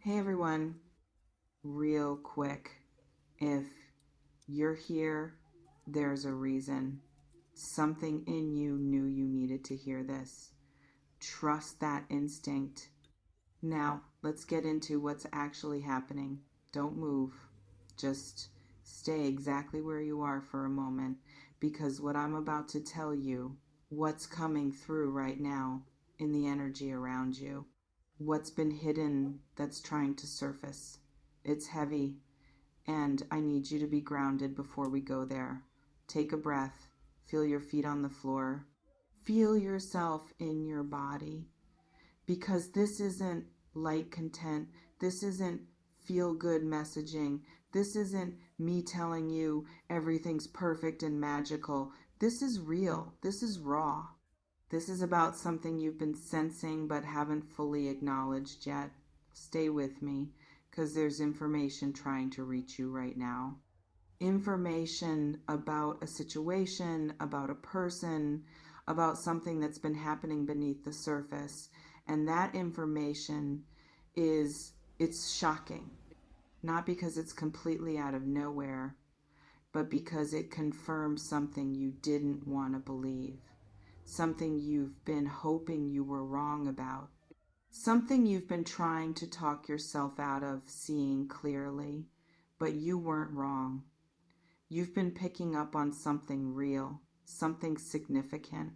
Hey everyone, real quick. If you're here, there's a reason. Something in you knew you needed to hear this. Trust that instinct. Now, let's get into what's actually happening. Don't move. Just stay exactly where you are for a moment because what I'm about to tell you, what's coming through right now in the energy around you, what's been hidden that's trying to surface. It's heavy, and I need you to be grounded before we go there. Take a breath, feel your feet on the floor, feel yourself in your body, because this isn't light content, this isn't feel good messaging, this isn't me telling you everything's perfect and magical. This is real, this is raw. This is about something you've been sensing but haven't fully acknowledged yet. Stay with me, because there's information trying to reach you right now. Information about a situation, about a person, about something that's been happening beneath the surface. And that information it's shocking. Not because it's completely out of nowhere, but because it confirms something you didn't want to believe, something you've been hoping you were wrong about, something you've been trying to talk yourself out of seeing clearly, but you weren't wrong. You've been picking up on something real, something significant,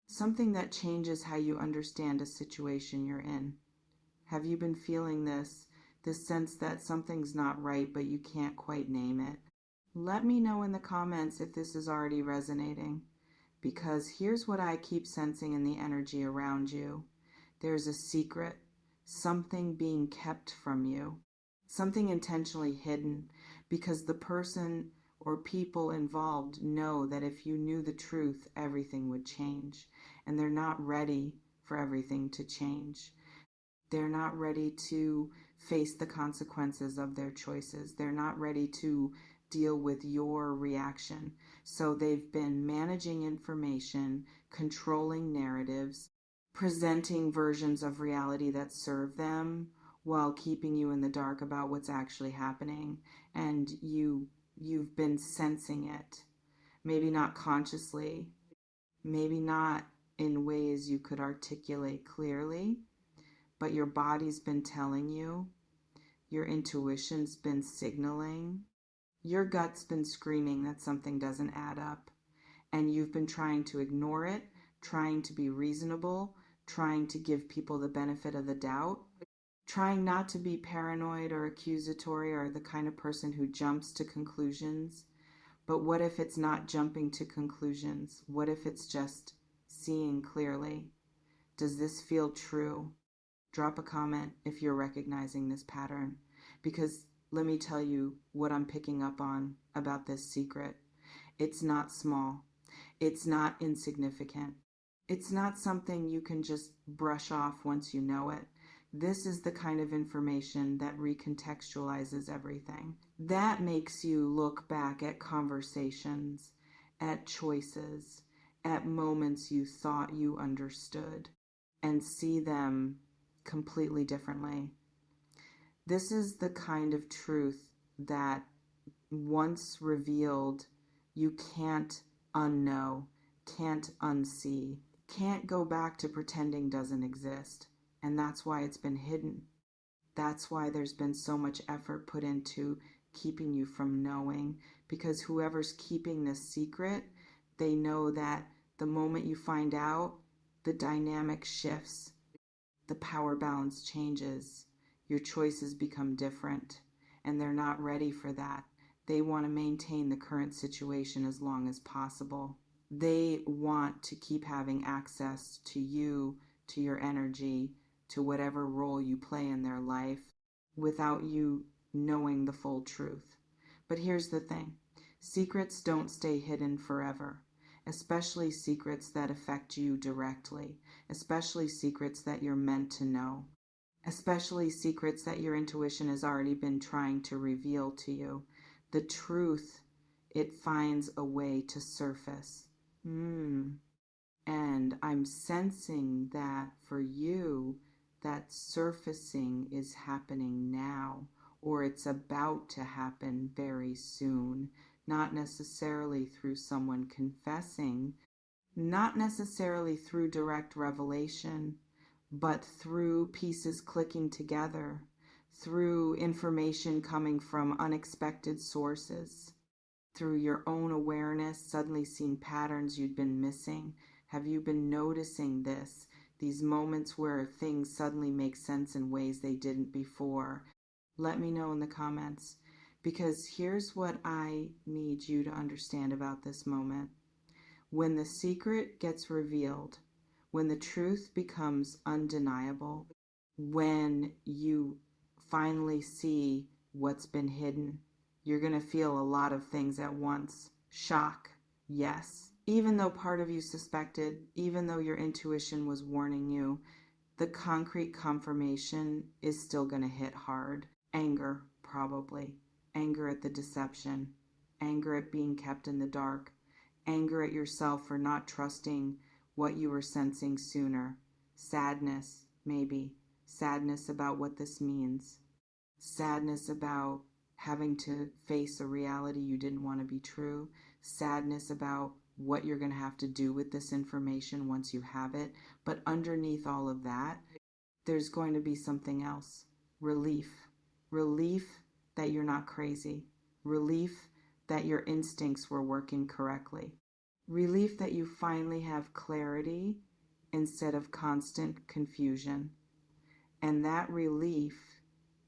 something that changes how you understand a situation you're in. Have you been feeling this sense that something's not right, but you can't quite name it? Let me know in the comments if this is already resonating, because here's what I keep sensing in the energy around you. There's a secret, something being kept from you, something intentionally hidden, because the person or people involved know that if you knew the truth, everything would change. And they're not ready for everything to change. They're not ready to face the consequences of their choices. They're not ready to deal with your reaction. So they've been managing information, controlling narratives, presenting versions of reality that serve them while keeping you in the dark about what's actually happening. And you've been sensing it. Maybe not consciously, maybe not in ways you could articulate clearly, but your body's been telling you, your intuition's been signaling, your gut's been screaming that something doesn't add up, and you've been trying to ignore it, trying to be reasonable, trying to give people the benefit of the doubt, trying not to be paranoid or accusatory or the kind of person who jumps to conclusions. But what if it's not jumping to conclusions? What if it's just seeing clearly? Does this feel true? Drop a comment if you're recognizing this pattern, because let me tell you what I'm picking up on about this secret. It's not small. It's not insignificant. It's not something you can just brush off once you know it. This is the kind of information that recontextualizes everything. That makes you look back at conversations, at choices, at moments you thought you understood, and see them completely differently. This is the kind of truth that once revealed, you can't unknow, can't unsee, can't go back to pretending doesn't exist. And that's why it's been hidden. That's why there's been so much effort put into keeping you from knowing, because whoever's keeping this secret, they know that the moment you find out, the dynamic shifts, the power balance changes, your choices become different, and they're not ready for that. They want to maintain the current situation as long as possible. They want to keep having access to you, to your energy, to whatever role you play in their life without you knowing the full truth. But here's the thing. Secrets don't stay hidden forever, especially secrets that affect you directly, especially secrets that you're meant to know, especially secrets that your intuition has already been trying to reveal to you. The truth, it finds a way to surface. And I'm sensing that for you, that surfacing is happening now, or it's about to happen very soon, not necessarily through someone confessing, not necessarily through direct revelation, but through pieces clicking together, through information coming from unexpected sources, through your own awareness, suddenly seeing patterns you'd been missing. Have you been noticing this? These moments where things suddenly make sense in ways they didn't before. Let me know in the comments, because here's what I need you to understand about this moment. When the secret gets revealed, when the truth becomes undeniable, when you finally see what's been hidden, you're going to feel a lot of things at once. Shock, yes. Even though part of you suspected, even though your intuition was warning you, the concrete confirmation is still going to hit hard. Anger, probably. Anger at the deception. Anger at being kept in the dark. Anger at yourself for not trusting what you were sensing sooner. Sadness, maybe. Sadness about what this means. Sadness about having to face a reality you didn't want to be true. Sadness about what you're going to have to do with this information once you have it. But underneath all of that, there's going to be something else. Relief. Relief that you're not crazy. Relief that your instincts were working correctly. Relief that you finally have clarity instead of constant confusion. And that relief,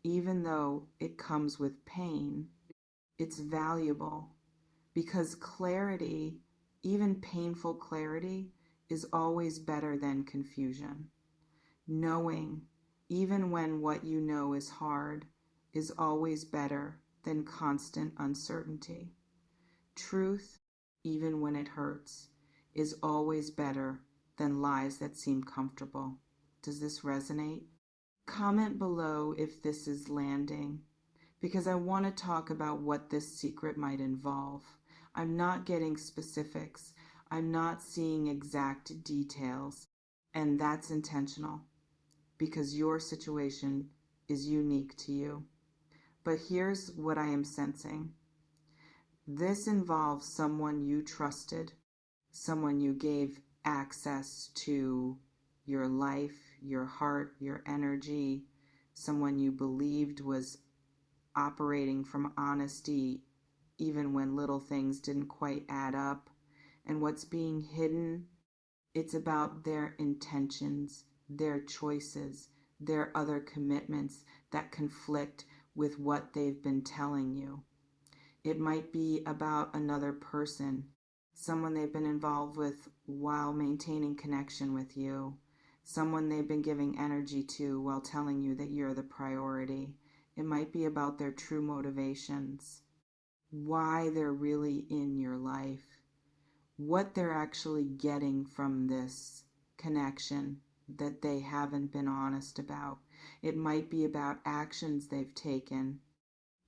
even though it comes with pain, it's valuable, because clarity, even painful clarity, is always better than confusion. Knowing, even when what you know is hard, is always better than constant uncertainty. Truth, even when it hurts, is always better than lies that seem comfortable. Does this resonate? Comment below if this is landing, because I want to talk about what this secret might involve. I'm not getting specifics. I'm not seeing exact details, and that's intentional, because your situation is unique to you. But here's what I am sensing. This involves someone you trusted, someone you gave access to your life, your heart, your energy, someone you believed was operating from honesty even when little things didn't quite add up. And what's being hidden, it's about their intentions, their choices, their other commitments that conflict with what they've been telling you. It might be about another person, someone they've been involved with while maintaining connection with you, someone they've been giving energy to while telling you that you're the priority. It might be about their true motivations, why they're really in your life, what they're actually getting from this connection that they haven't been honest about. It might be about actions they've taken,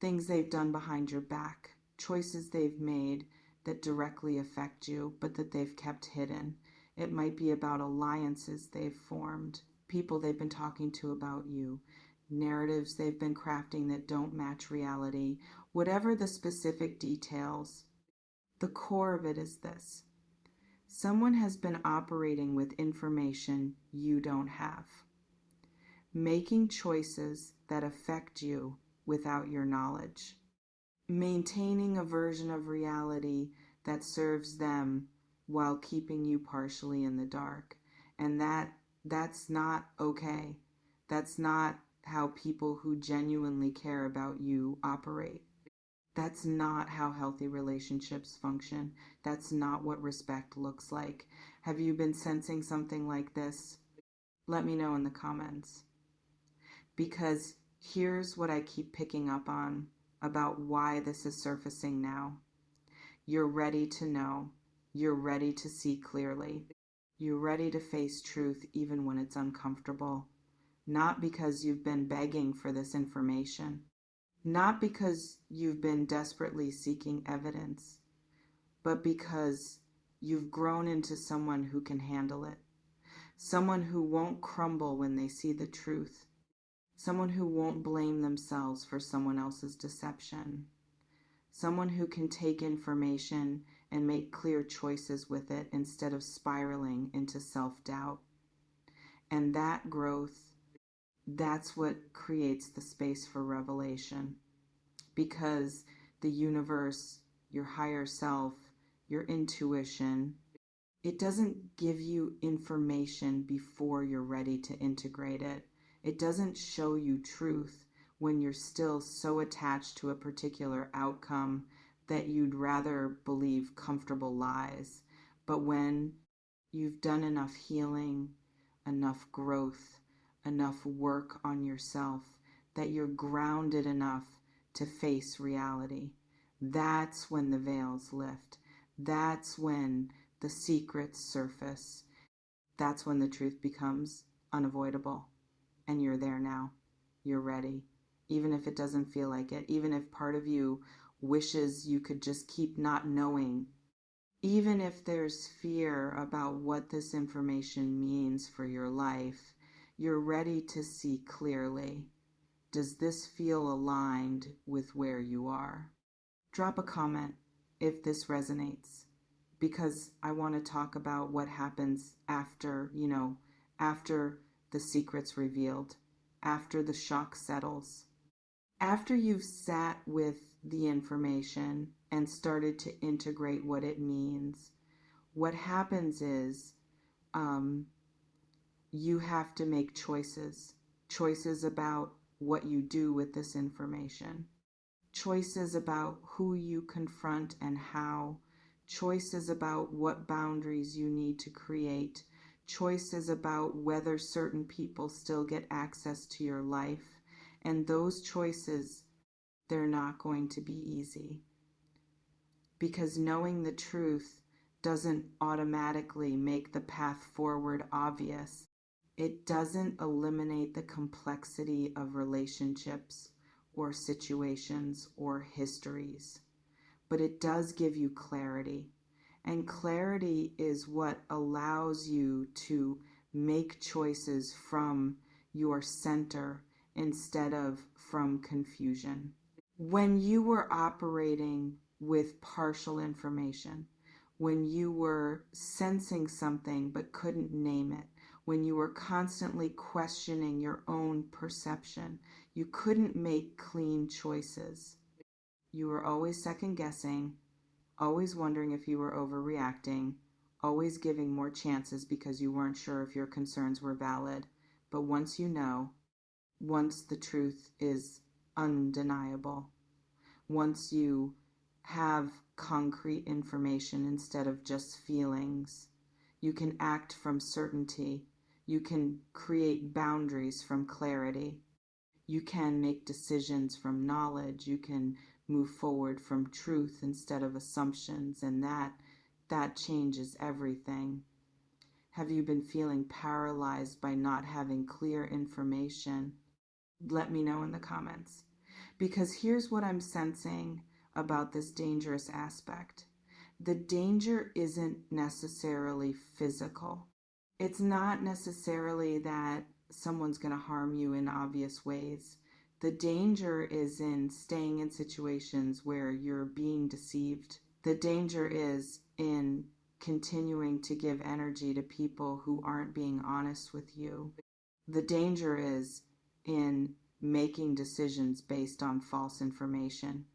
things they've done behind your back, choices they've made that directly affect you but that they've kept hidden. It might be about alliances they've formed, people they've been talking to about you, narratives they've been crafting that don't match reality. Whatever the specific details, the core of it is this. Someone has been operating with information you don't have, making choices that affect you without your knowledge, maintaining a version of reality that serves them while keeping you partially in the dark. And that's not okay. That's not how people who genuinely care about you operate. That's not how healthy relationships function. That's not what respect looks like. Have you been sensing something like this? Let me know in the comments. Because here's what I keep picking up on about why this is surfacing now. You're ready to know. You're ready to see clearly. You're ready to face truth even when it's uncomfortable. Not because you've been begging for this information. Not because you've been desperately seeking evidence, but because you've grown into someone who can handle it. someone who won't crumble when they see the truth, someone who won't blame themselves for someone else's deception, someone who can take information and make clear choices with it instead of spiraling into self-doubt. And that growth, that's what creates the space for revelation, because the universe, your higher self, your intuition, it doesn't give you information before you're ready to integrate it. It doesn't show you truth when you're still so attached to a particular outcome that you'd rather believe comfortable lies. But when you've done enough healing, enough growth, enough work on yourself, that you're grounded enough to face reality, that's when the veils lift. That's when the secrets surface. That's when the truth becomes unavoidable. And you're there now. You're ready. Even if it doesn't feel like it, even if part of you wishes you could just keep not knowing, even if there's fear about what this information means for your life, you're ready to see clearly. Does this feel aligned with where you are? Drop a comment if this resonates, because I want to talk about what happens after, after the secret's revealed, after the shock settles, after you've sat with the information and started to integrate what it means. What happens is you have to make choices about what you do with this information, choices about who you confront and how, choices about what boundaries you need to create, choices about whether certain people still get access to your life. And those choices, they're not going to be easy, because knowing the truth doesn't automatically make the path forward obvious. It doesn't eliminate the complexity of relationships or situations or histories, but it does give you clarity. And clarity is what allows you to make choices from your center instead of from confusion. When you were operating with partial information, when you were sensing something but couldn't name it, when you were constantly questioning your own perception, you couldn't make clean choices. You were always second guessing, always wondering if you were overreacting, always giving more chances because you weren't sure if your concerns were valid. But once you know, once the truth is undeniable, once you have concrete information instead of just feelings, you can act from certainty. You can create boundaries from clarity. You can make decisions from knowledge. You can move forward from truth instead of assumptions, and that changes everything. Have you been feeling paralyzed by not having clear information? Let me know in the comments. Because here's what I'm sensing about this dangerous aspect. The danger isn't necessarily physical. It's not necessarily that someone's going to harm you in obvious ways. The danger is in staying in situations where you're being deceived. The danger is in continuing to give energy to people who aren't being honest with you. The danger is in making decisions based on false information.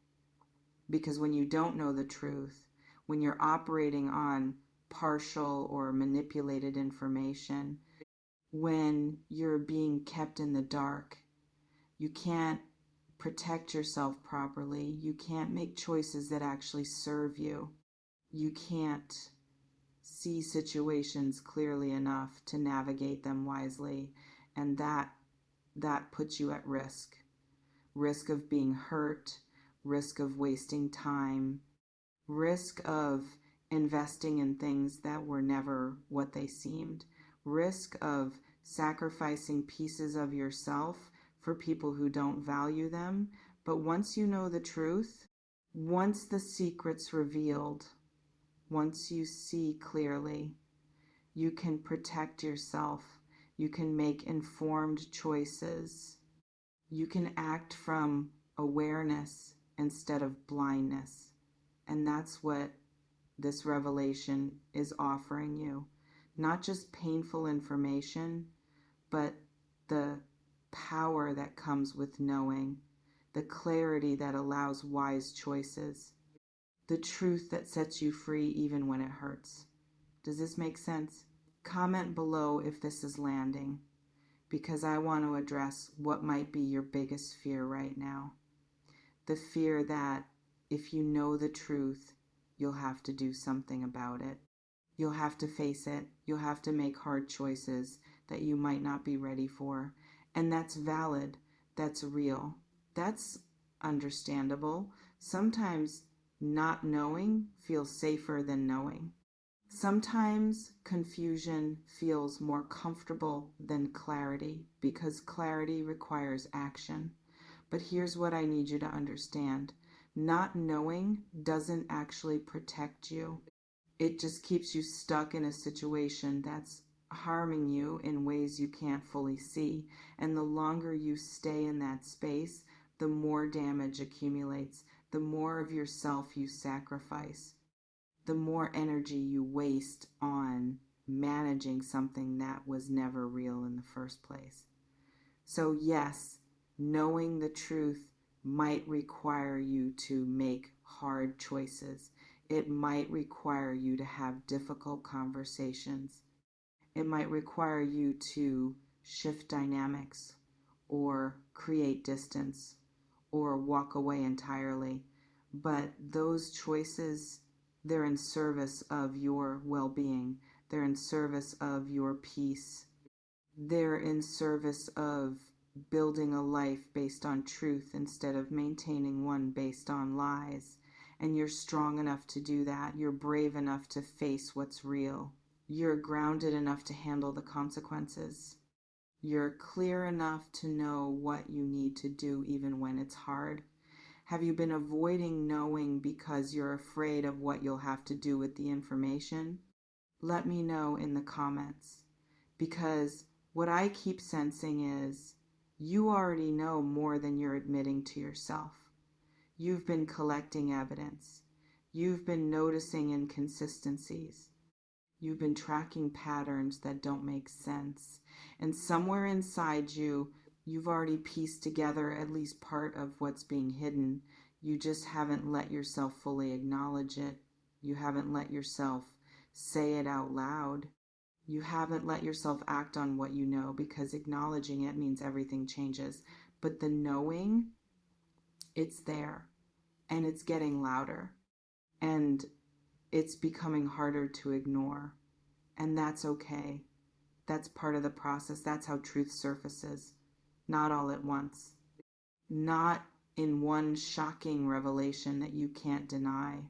Because when you don't know the truth, when you're operating on partial or manipulated information, when you're being kept in the dark, you can't protect yourself properly. You can't make choices that actually serve you. You can't see situations clearly enough to navigate them wisely, and that puts you at risk. Risk of being hurt, risk of wasting time, risk of investing in things that were never what they seemed, risk of sacrificing pieces of yourself for people who don't value them. But once you know the truth, once the secret's revealed, once you see clearly, You can protect yourself. You can make informed choices. You can act from awareness instead of blindness. And that's what this revelation is offering you. Not just painful information, but the power that comes with knowing, the clarity that allows wise choices, the truth that sets you free even when it hurts. Does this make sense? Comment below if this is landing, because I want to address what might be your biggest fear right now. The fear that if you know the truth, you'll have to do something about it. You'll have to face it. You'll have to make hard choices that you might not be ready for. And that's valid. That's real. That's understandable. Sometimes not knowing feels safer than knowing. Sometimes confusion feels more comfortable than clarity because clarity requires action. But here's what I need you to understand. Not knowing doesn't actually protect you. It just keeps you stuck in a situation that's harming you in ways you can't fully see. And the longer you stay in that space, the more damage accumulates, the more of yourself you sacrifice, the more energy you waste on managing something that was never real in the first place. So yes, knowing the truth might require you to make hard choices. It might require you to have difficult conversations. It might require you to shift dynamics or create distance or walk away entirely. But those choices, they're in service of your well-being. They're in service of your peace. They're in service of building a life based on truth instead of maintaining one based on lies. And you're strong enough to do that. You're brave enough to face what's real. You're grounded enough to handle the consequences. You're clear enough to know what you need to do even when it's hard. Have you been avoiding knowing because you're afraid of what you'll have to do with the information? Let me know in the comments, because what I keep sensing is you already know more than you're admitting to yourself. You've been collecting evidence. You've been noticing inconsistencies. You've been tracking patterns that don't make sense. And somewhere inside you, you've already pieced together at least part of what's being hidden. You just haven't let yourself fully acknowledge it. You haven't let yourself say it out loud. You haven't let yourself act on what you know, because acknowledging it means everything changes. But the knowing, it's there, and it's getting louder, and it's becoming harder to ignore. And that's okay. That's part of the process. That's how truth surfaces. Not all at once. Not in one shocking revelation that you can't deny.